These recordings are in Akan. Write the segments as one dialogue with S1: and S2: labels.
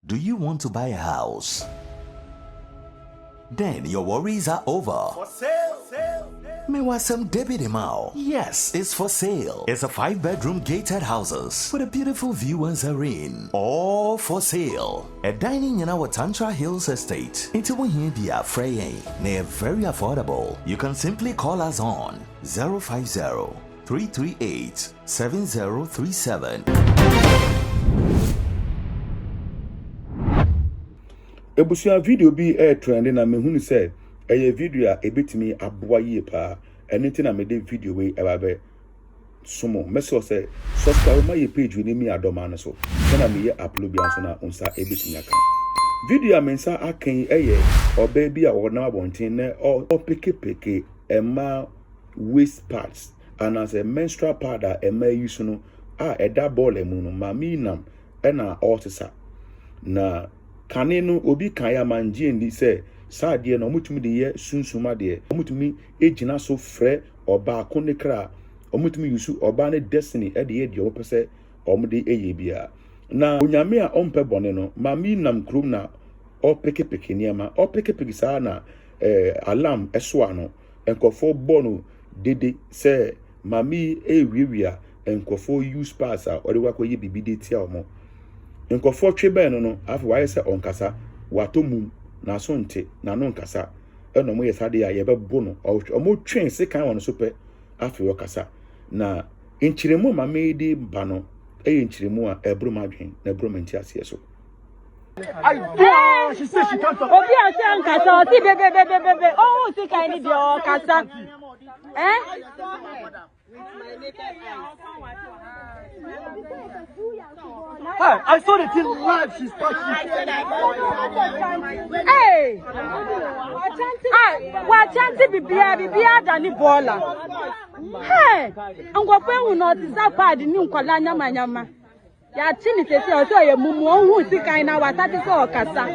S1: Do you want to buy a house? Then your worries are over. For sale, Mewasem Debbie Demao. Yes, it's for sale. It's a 5-bedroom gated houses with a beautiful view and serene. All for sale. A dining in our Tantra Hills estate. Into here be a fraying. They're very affordable. You can simply call us on 050-338-7037.
S2: Ebusia video bi trending na mehunu say eye video a ebetimi aboa yie pa ene na me de video we ebabe somo meso say subscribe my page we mi adoma no so na me ye upload bi anso na unsa ebetimi aka video a mensa akan eye oba bi a wona abonten na o peke ema waist parts and as a menstrual pad a ema use no a eda ball emu no mami nam na otisa na kane no obi kan ya manje ndi se saade no omutumi de ye sunsuma de omutumi ejina so frɛ oba akonekra omutumi yusu oba ne destiny e de ye de opese omde eye bia na onyame a ompe bone no mami nam krom na opeke niama opeke saa na alarm eso ano enkofo bono dede se mami ewiewia enkofo use pass a ode wakoye bibide tia omo nkofo twebe no afi waye se onkasa watomum na so nte na no nkasa eno mo yesade ya yebebo no omo twen se kan won so pe afi okasa na nchiremu ma medi ba no nchiremu a ebro madwen na ebro manti ase so
S3: she said she can't talk. Obi ase ankasa o ti bebe oh si kan ni de o kasa
S4: Hey, I saw the thing live. She's touching.
S3: Hey, what chance bibia dani bola. Hey, ngopwe unu otisa pad ni nkwala nyama. Ya chini sese oso ye mumu ohu sikan na watati so kasa.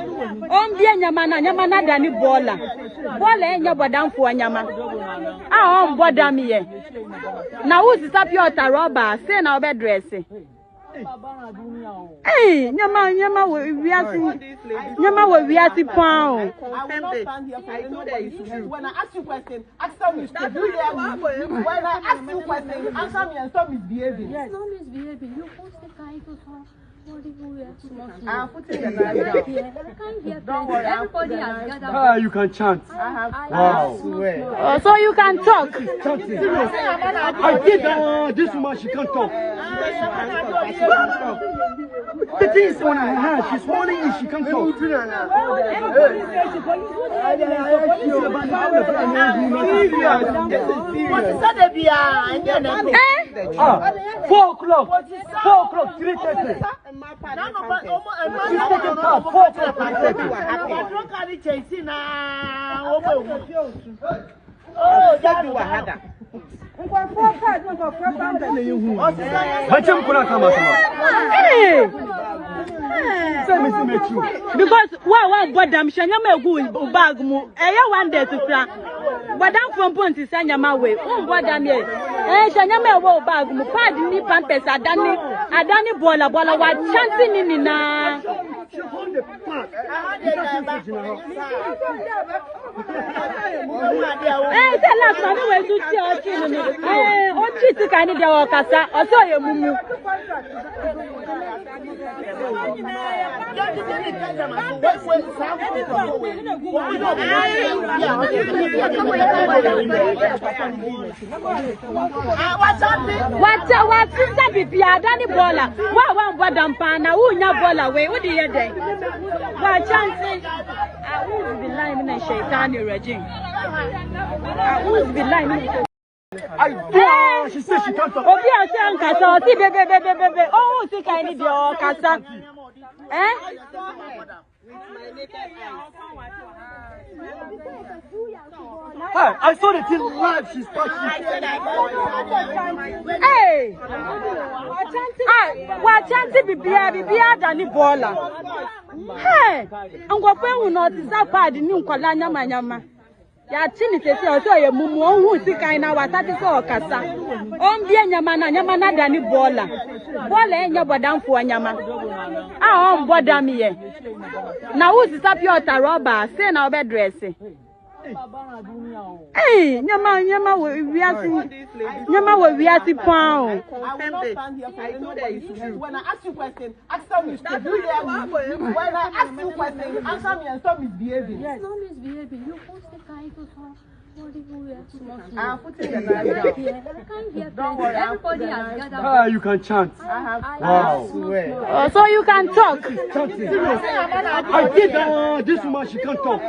S3: Ombie nyama na dani bola. Bola enye bodamfo nyama. Ah bodam ye. Na wo sisa piota rubber say na obe dress. Hey, nyama we wiati pound.
S5: I know that it's true. When I ask you question, answer me. When I ask you question, answer me and stop misbehaving.
S6: Yes. Not misbehaving. You post the kind of
S5: I'm putting the don't worry.
S6: Everybody has gathered.
S4: You can chant.
S5: Wow.
S3: So you can talk.
S4: I did this woman, she can't talk. The thing is on her hand, she's holding it, she can't talk.
S5: What is that?
S4: 4 o'clock, 3:30.
S3: Because what bodam shanyama gu bag mu eya one day to kra bodam from ponti sanyama we bodam ye shanyama wo bag mu pad ni pampers adani bola wa chanti ni na tell us we to see o cheat kan ni de o kasa o so ye mumu what sister bibi adani bola wa bodam pa na unya bola we wo di ye den wa chance who's the line in shaitan regime who's the line
S4: She said she can't talk.
S3: Obi ase ankasa o ti bebe oh si kan ni de o kasa
S4: Hey, I saw the thing live. She's touching.
S3: Hey, what chance bibia dani bola. Hey, ngopwe unu otisa pad ni nkwala nyama. ya chini sesi oto ye mumu onhu sika ina watati so kasa ombie nyama na dani bola enya bodamfo anyama a on bodam ye na wo sisa piota rubber say na obe dress nyama we wiati pound.
S5: When I ask you question, answer me. Do you hear me? When I ask you question, answer me and stop misbehaving.
S6: Yes. Stop misbehaving. You post the guy to talk.
S5: I'm putting the guy down.
S6: Don't worry. Everybody has gathered.
S4: You can chant.
S5: Wow.
S3: So you can talk.
S4: I did this woman, she can't talk.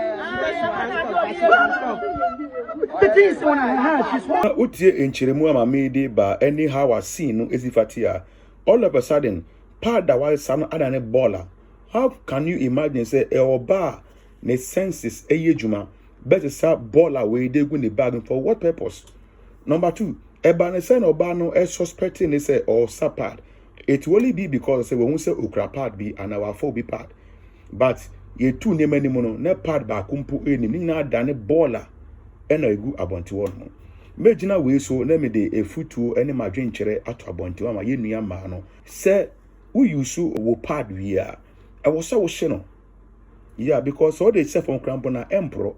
S4: The thing is on her hand, she's one.
S2: Utie enchiremu amamede ba anyhow I see no ezifatia. All of a sudden, part that was son adane baller. How can you imagine say oba ne senses eyejuma better say baller we dey go in the bargain for what purpose? Number 2, eba ne say oba no suspecting ne say or sapad. It will only be because say we won't say okra part be and our four be part. But ye two name any mono ne part ba kumpu eni ni na dane baller. Ena egu abonti won mo mejina we so na me de efutu ene madwen kire ato abonti wa ma ye nua ma no se we yusu wo pad wi a e wo se wo hye no yeah because all the self on cramp na empro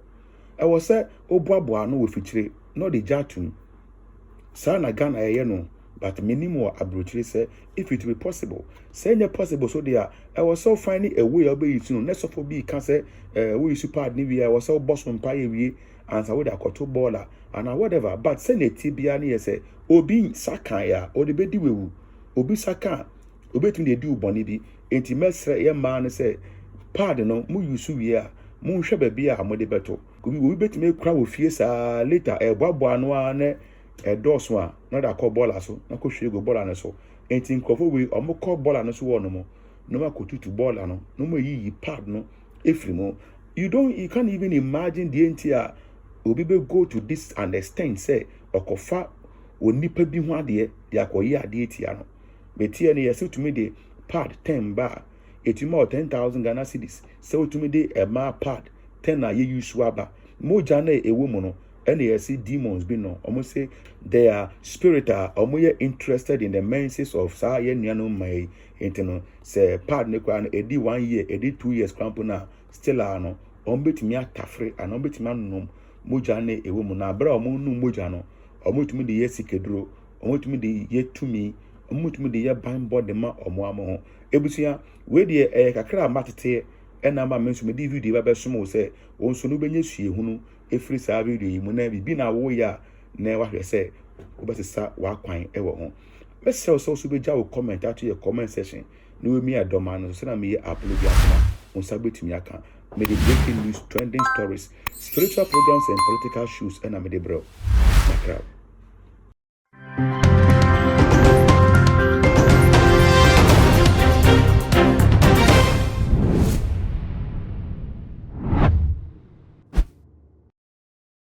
S2: e wo se obuaboa no wo fikire no de jatum sa na Ghana ye no but minimum abrochire say if it be possible say any possible so there I was so finding a way obey you no so for be can say we use pad ni we I was so boss on pay we and so we da koto baller and whatever but say na tibia na say obi sakan ya o de bedi wewu obi sakan obetun de di uboni bi enti mesre ye man say pad no mu use we a mu hwe ba bi a mo de beto obi betime kura wo fie sa later e boabo anu ane e doso a na da call baller so na ko hwe go baller na so enti nkofo we omo call baller no so wo no mo no ma ko tutu baller no no mo yi pad no efrimo you can't even imagine the entire obi be go to this understand say okofa onipa bi ho ade de akoyi ade etia no betie ne yesi to me de pad 10 bar etima 10,000 Ghana cedis say to me de e ma pad 10 na ye use aba moja na ewo mu no ene yesi demons bi no omo say they are spirit are omo ye interested in the menses of sa ye nuano mai entino say pad ne kwa edi 1 year edi 2 years krampo na still ano ombetimi atafre and ombetimi anom moja na ewo mu na bra omo nu moja no omo tumi de ye sikeduro omo tumi de ye tumi omo tumi de ye ban body ma omo amo ho ebusia we de kakra matete ena ma menso me di video ba be somo se wonso no benye sue hunu efiri sa video yi mu na bibi na wo ya na wa hwe se obesesa wa kwan e wo ho mesel so be ja wo comment ato your comment section no we mi adoma no so na me upload ya on sabetimi aka me the breaking news trending stories spiritual programs and political shows and I'm the bro.